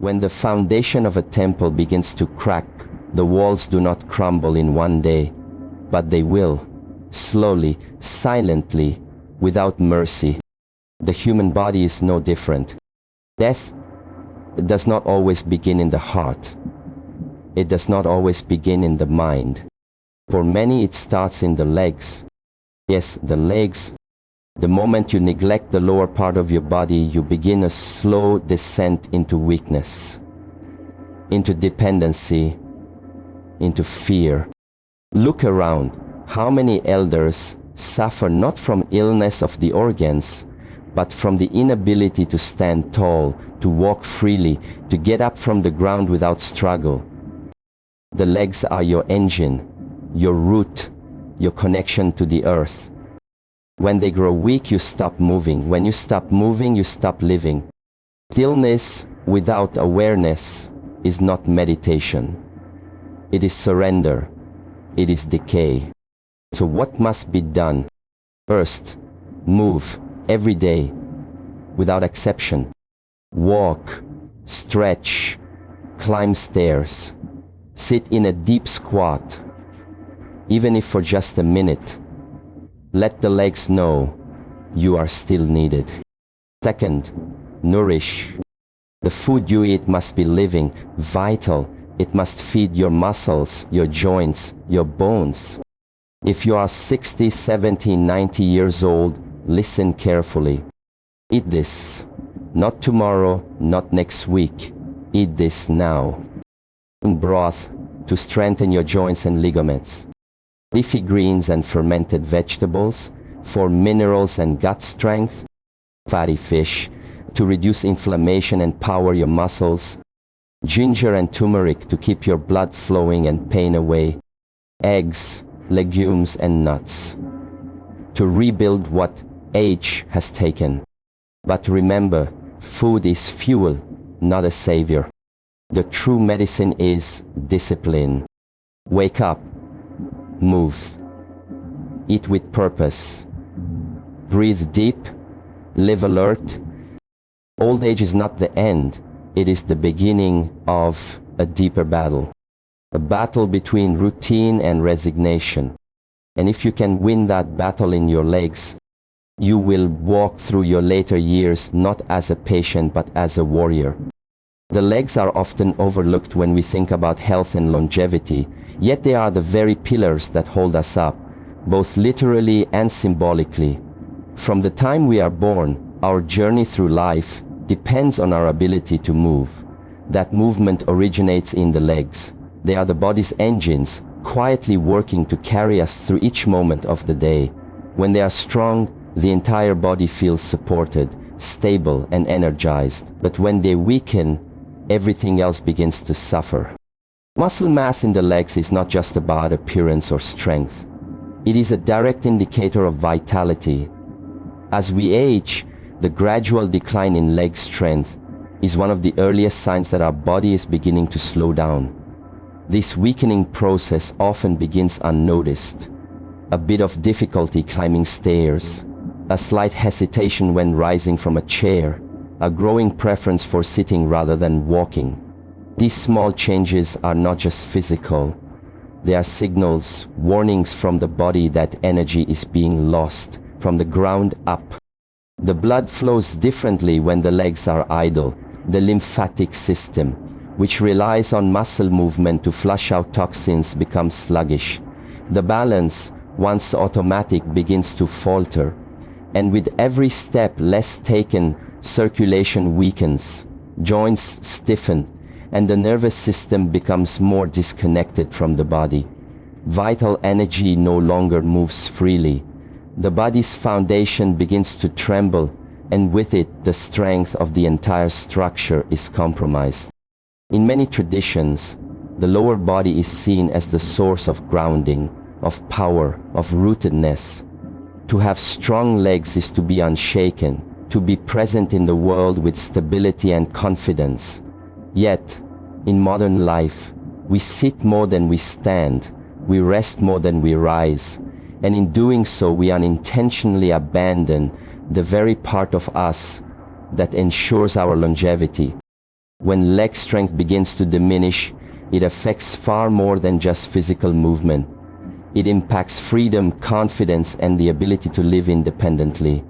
When the foundation of a temple begins to crack, the walls do not crumble in one day, but they will, slowly, silently, without mercy. The human body is no different. Death does not always begin in the heart. It does not always begin in the mind. For many it starts in the legs. Yes, the legs. The moment you neglect the lower part of your body, you begin a slow descent into weakness, into dependency, into fear. Look around. How many elders suffer not from illness of the organs, but from the inability to stand tall, to walk freely, to get up from the ground without struggle. The legs are your engine, your root, your connection to the earth. When they grow weak, you stop moving. When you stop moving, you stop living. Stillness without awareness is not meditation. It is surrender. It is decay. So what must be done? First, move every day, without exception. Walk, stretch, climb stairs, sit in a deep squat, even if for just a minute. Let the legs know you are still needed. Second, nourish. The food you eat must be living, vital. It must feed your muscles, your joints, your bones. If you are 60, 70, 90 years old, listen carefully. Eat this. Not tomorrow, not next week. Eat this now. Broth to strengthen your joints and ligaments. Leafy greens and fermented vegetables for minerals and gut strength. Fatty fish to reduce inflammation and power your muscles. Ginger and turmeric to keep your blood flowing and pain away. Eggs, legumes and nuts to rebuild what age has taken. But remember, food is fuel, not a savior. The true medicine is discipline. Wake up, move, eat with purpose, breathe deep, live alert. Old age is not the end, it is the beginning of a deeper battle. A battle between routine and resignation. And if you can win that battle in your legs, you will walk through your later years not as a patient but as a warrior. The legs are often overlooked when we think about health and longevity, yet they are the very pillars that hold us up, both literally and symbolically. From the time we are born, our journey through life depends on our ability to move. That movement originates in the legs. They are the body's engines, quietly working to carry us through each moment of the day. When they are strong, the entire body feels supported, stable and energized. But when they weaken, everything else begins to suffer. Muscle mass in the legs is not just about appearance or strength. It is a direct indicator of vitality. As we age, the gradual decline in leg strength is one of the earliest signs that our body is beginning to slow down. This weakening process often begins unnoticed. A bit of difficulty climbing stairs, a slight hesitation when rising from a chair, a growing preference for sitting rather than walking. These small changes are not just physical. They are signals, warnings from the body that energy is being lost from the ground up. The blood flows differently when the legs are idle. The lymphatic system, which relies on muscle movement to flush out toxins, becomes sluggish. The balance, once automatic, begins to falter. And with every step less taken, circulation weakens, joints stiffen, and the nervous system becomes more disconnected from the body. Vital energy no longer moves freely. The body's foundation begins to tremble, and with it the strength of the entire structure is compromised. In many traditions, the lower body is seen as the source of grounding, of power, of rootedness. To have strong legs is to be unshaken, to be present in the world with stability and confidence. Yet, in modern life, we sit more than we stand, we rest more than we rise, and in doing so we unintentionally abandon the very part of us that ensures our longevity. When leg strength begins to diminish, it affects far more than just physical movement. It impacts freedom, confidence, and the ability to live independently.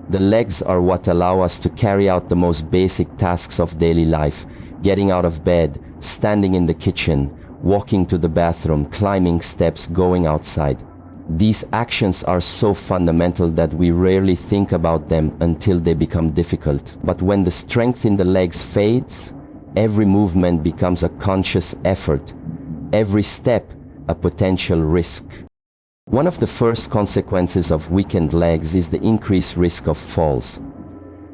The legs are what allow us to carry out the most basic tasks of daily life: getting out of bed, standing in the kitchen, walking to the bathroom, climbing steps, going outside. These actions are so fundamental that we rarely think about them until they become difficult. But when the strength in the legs fades, every movement becomes a conscious effort, every step a potential risk. One of the first consequences of weakened legs is the increased risk of falls.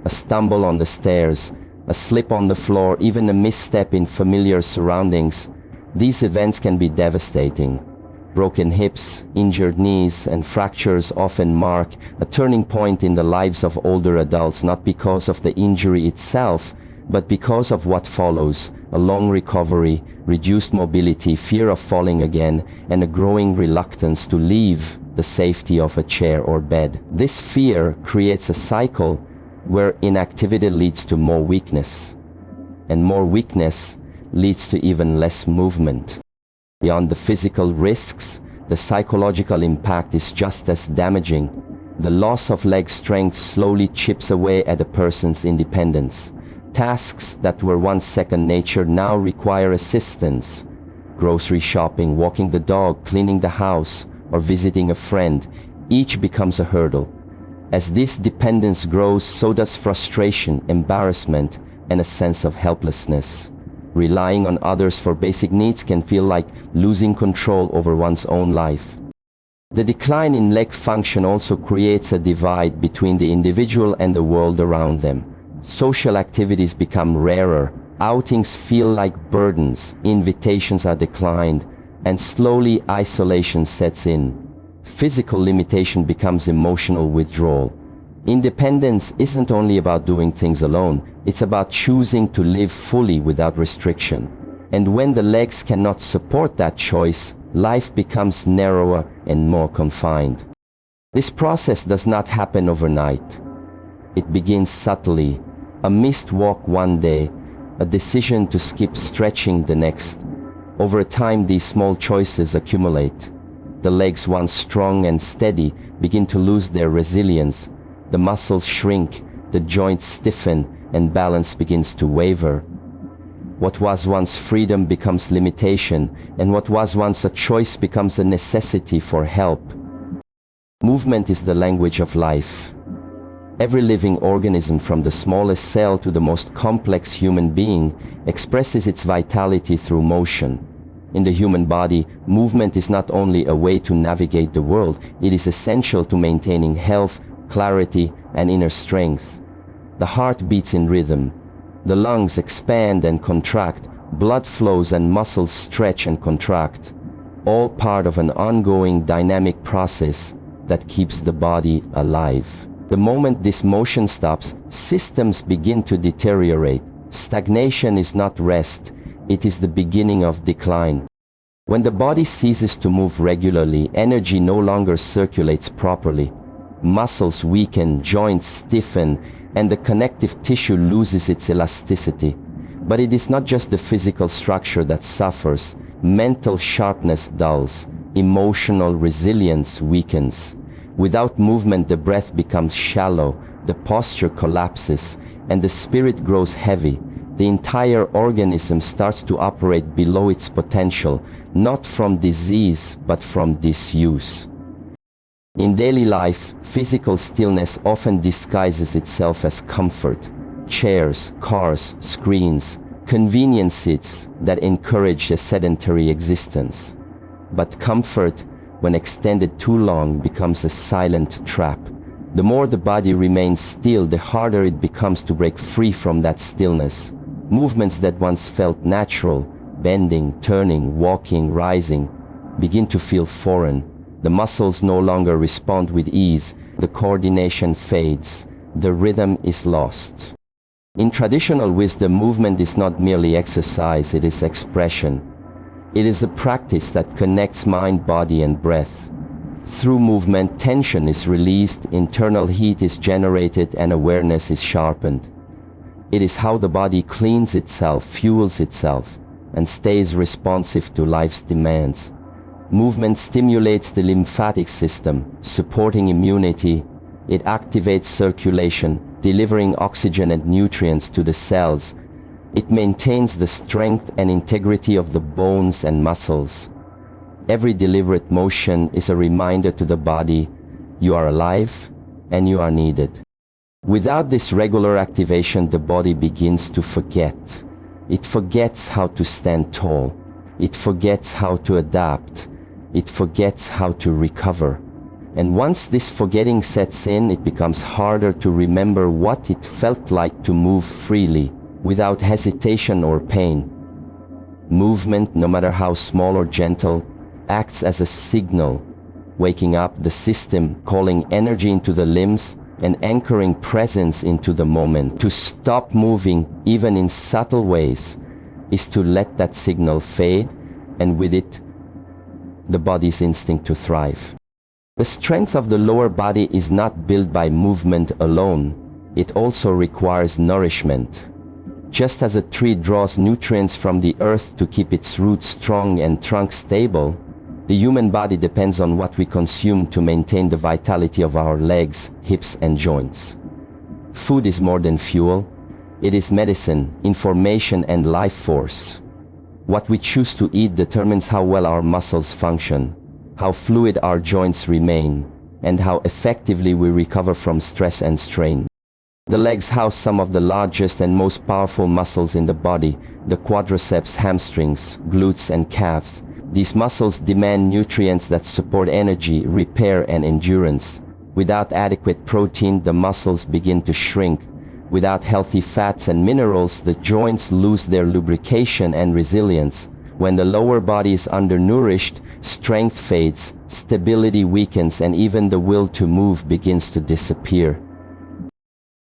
A stumble on the stairs, a slip on the floor, even a misstep in familiar surroundings. These events can be devastating. Broken hips, injured knees, and fractures often mark a turning point in the lives of older adults, not because of the injury itself, but because of what follows: a long recovery, reduced mobility, fear of falling again, and a growing reluctance to leave the safety of a chair or bed. This fear creates a cycle where inactivity leads to more weakness, and more weakness leads to even less movement. Beyond the physical risks, the psychological impact is just as damaging. The loss of leg strength slowly chips away at a person's independence. Tasks that were once second nature now require assistance. Grocery shopping, walking the dog, cleaning the house, or visiting a friend, each becomes a hurdle. As this dependence grows, so does frustration, embarrassment, and a sense of helplessness. Relying on others for basic needs can feel like losing control over one's own life. The decline in leg function also creates a divide between the individual and the world around them. Social activities become rarer, outings feel like burdens, invitations are declined, and slowly isolation sets in. Physical limitation becomes emotional withdrawal. Independence isn't only about doing things alone, it's about choosing to live fully without restriction. And when the legs cannot support that choice, life becomes narrower and more confined. This process does not happen overnight. It begins subtly: a missed walk one day, a decision to skip stretching the next. Over time, these small choices accumulate. The legs, once strong and steady, begin to lose their resilience. The muscles shrink, the joints stiffen, and balance begins to waver. What was once freedom becomes limitation, and what was once a choice becomes a necessity for help. Movement is the language of life. Every living organism, from the smallest cell to the most complex human being, expresses its vitality through motion. In the human body, movement is not only a way to navigate the world, it is essential to maintaining health, clarity, and inner strength. The heart beats in rhythm. The lungs expand and contract, blood flows and muscles stretch and contract, all part of an ongoing dynamic process that keeps the body alive. The moment this motion stops, systems begin to deteriorate. Stagnation is not rest, it is the beginning of decline. When the body ceases to move regularly, energy no longer circulates properly. Muscles weaken, joints stiffen, and the connective tissue loses its elasticity. But it is not just the physical structure that suffers. Mental sharpness dulls, emotional resilience weakens. Without movement, the breath becomes shallow, the posture collapses, and the spirit grows heavy. The entire organism starts to operate below its potential, not from disease, but from disuse. In daily life, physical stillness often disguises itself as comfort. Chairs, cars, screens, conveniences that encourage a sedentary existence. But comfort, when extended too long, becomes a silent trap. The more the body remains still, the harder it becomes to break free from that stillness. Movements that once felt natural, bending, turning, walking, rising, begin to feel foreign. The muscles no longer respond with ease, the coordination fades, the rhythm is lost. In traditional wisdom, movement is not merely exercise, it is expression. It is a practice that connects mind, body, and breath. Through movement, tension is released, internal heat is generated, and awareness is sharpened. It is how the body cleans itself, fuels itself, and stays responsive to life's demands. Movement stimulates the lymphatic system, supporting immunity. It activates circulation, delivering oxygen and nutrients to the cells. It maintains the strength and integrity of the bones and muscles. Every deliberate motion is a reminder to the body, you are alive and you are needed. Without this regular activation, the body begins to forget. It forgets how to stand tall. It forgets how to adapt. It forgets how to recover. And once this forgetting sets in, it becomes harder to remember what it felt like to move freely, without hesitation or pain. Movement, no matter how small or gentle, acts as a signal, waking up the system, calling energy into the limbs, and anchoring presence into the moment. To stop moving, even in subtle ways, is to let that signal fade, and with it, the body's instinct to thrive. The strength of the lower body is not built by movement alone. It also requires nourishment. Just as a tree draws nutrients from the earth to keep its roots strong and trunk stable, the human body depends on what we consume to maintain the vitality of our legs, hips, and joints. Food is more than fuel. It is medicine, information, and life force. What we choose to eat determines how well our muscles function, how fluid our joints remain, and how effectively we recover from stress and strain. The legs house some of the largest and most powerful muscles in the body, the quadriceps, hamstrings, glutes, and calves. These muscles demand nutrients that support energy, repair, and endurance. Without adequate protein, the muscles begin to shrink. Without healthy fats and minerals, the joints lose their lubrication and resilience. When the lower body is undernourished, strength fades, stability weakens, and even the will to move begins to disappear.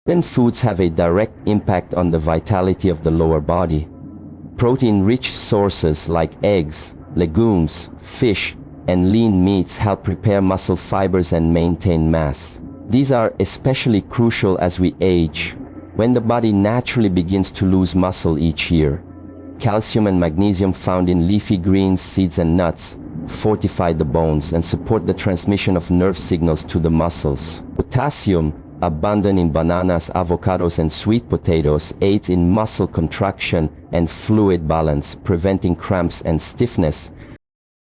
Certain foods have a direct impact on the vitality of the lower body. Protein-rich sources like eggs, legumes, fish, and lean meats help repair muscle fibers and maintain mass. These are especially crucial as we age, when the body naturally begins to lose muscle each year. Calcium and magnesium found in leafy greens, seeds, and nuts fortify the bones and support the transmission of nerve signals to the muscles. Potassium, abundant in bananas, avocados, and sweet potatoes, aids in muscle contraction and fluid balance, preventing cramps and stiffness.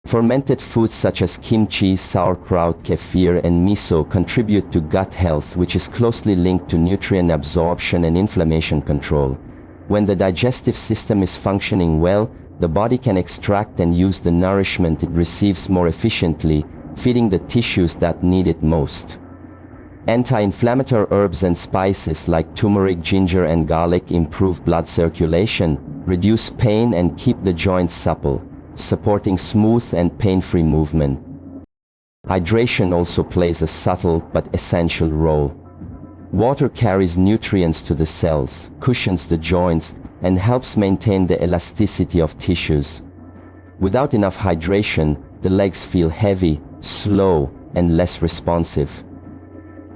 Fermented foods such as kimchi, sauerkraut, kefir, and miso contribute to gut health, which is closely linked to nutrient absorption and inflammation control. When the digestive system is functioning well, the body can extract and use the nourishment it receives more efficiently, feeding the tissues that need it most. Anti-inflammatory herbs and spices like turmeric, ginger, and garlic improve blood circulation, reduce pain, and keep the joints supple, supporting smooth and pain-free movement. Hydration also plays a subtle but essential role. Water carries nutrients to the cells, cushions the joints, and helps maintain the elasticity of tissues. Without enough hydration, the legs feel heavy, slow, and less responsive.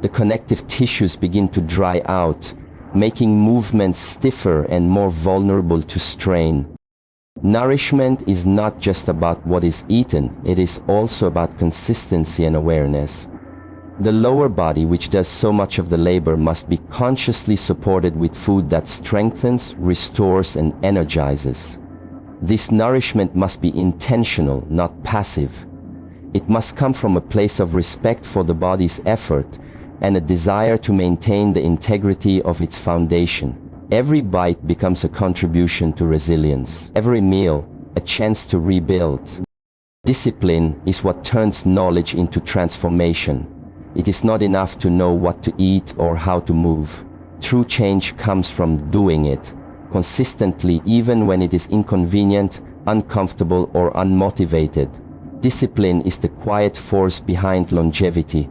The connective tissues begin to dry out, making movements stiffer and more vulnerable to strain. Nourishment is not just about what is eaten, it is also about consistency and awareness. The lower body, which does so much of the labor, must be consciously supported with food that strengthens, restores, and energizes. This nourishment must be intentional, not passive. It must come from a place of respect for the body's effort and a desire to maintain the integrity of its foundation. Every bite becomes a contribution to resilience. Every meal, a chance to rebuild. Discipline is what turns knowledge into transformation. It is not enough to know what to eat or how to move. True change comes from doing it consistently, even when it is inconvenient, uncomfortable, or unmotivated. Discipline is the quiet force behind longevity.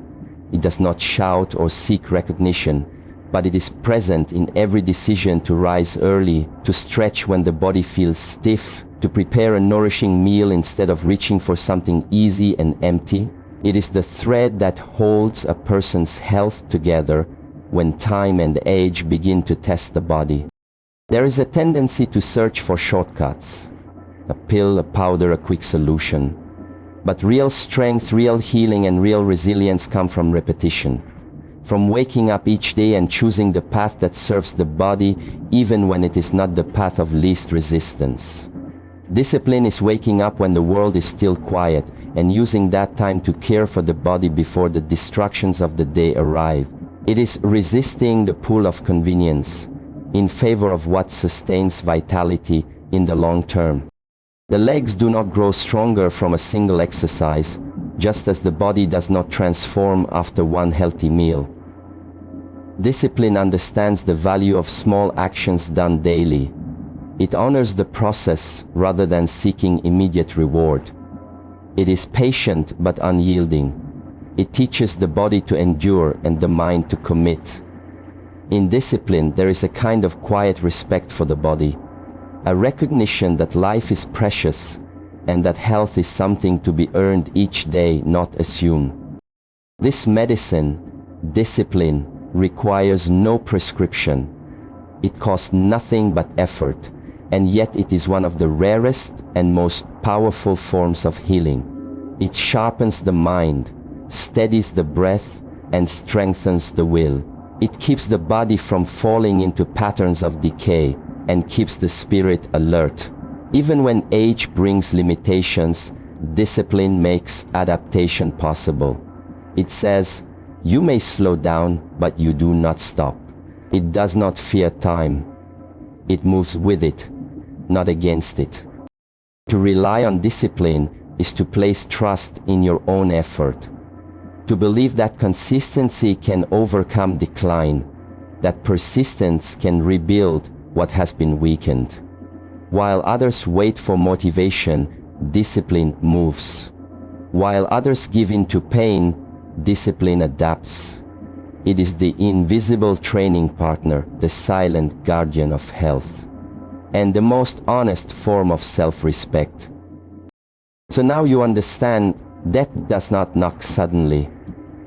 It does not shout or seek recognition, but it is present in every decision to rise early, to stretch when the body feels stiff, to prepare a nourishing meal instead of reaching for something easy and empty. It is the thread that holds a person's health together when time and age begin to test the body. There is a tendency to search for shortcuts, a pill, a powder, a quick solution. But real strength, real healing, and real resilience come from repetition. From waking up each day and choosing the path that serves the body, even when it is not the path of least resistance. Discipline is waking up when the world is still quiet and using that time to care for the body before the distractions of the day arrive. It is resisting the pull of convenience in favor of what sustains vitality in the long term. The legs do not grow stronger from a single exercise, just as the body does not transform after one healthy meal. Discipline understands the value of small actions done daily. It honors the process rather than seeking immediate reward. It is patient but unyielding. It teaches the body to endure and the mind to commit. In discipline, there is a kind of quiet respect for the body, a recognition that life is precious and that health is something to be earned each day, not assumed. This medicine, discipline, requires no prescription. It costs nothing but effort, and yet it is one of the rarest and most powerful forms of healing. It sharpens the mind, steadies the breath, and strengthens the will. It keeps the body from falling into patterns of decay and keeps the spirit alert. Even when age brings limitations, discipline makes adaptation possible. It says, you may slow down, but you do not stop. It does not fear time. It moves with it, not against it. To rely on discipline is to place trust in your own effort. To believe that consistency can overcome decline, that persistence can rebuild what has been weakened. While others wait for motivation, discipline moves. While others give in to pain, discipline adapts. It is the invisible training partner, the silent guardian of health, and the most honest form of self-respect. So now you understand, death does not knock suddenly.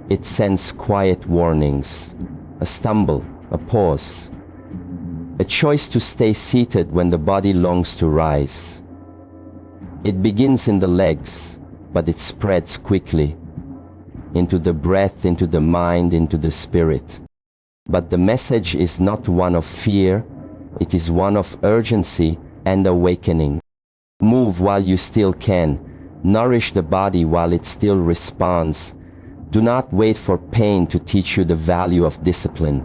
It sends quiet warnings, a stumble, a pause, a choice to stay seated when the body longs to rise. It begins in the legs, but it spreads quickly into the breath, into the mind, into the spirit. But the message is not one of fear, it is one of urgency and awakening. Move while you still can. Nourish the body while it still responds. Do not wait for pain to teach you the value of discipline.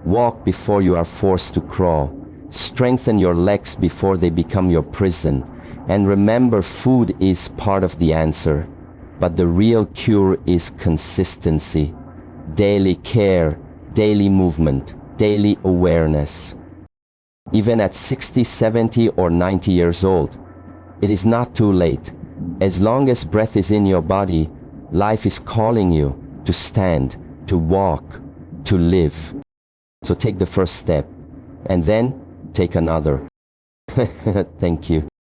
Walk before you are forced to crawl. Strengthen your legs before they become your prison. And remember, food is part of the answer, but the real cure is consistency. Daily care, daily movement, daily awareness. Even at 60, 70, or 90 years old, it is not too late. As long as breath is in your body, life is calling you to stand, to walk, to live. So take the first step, and then take another. Thank you.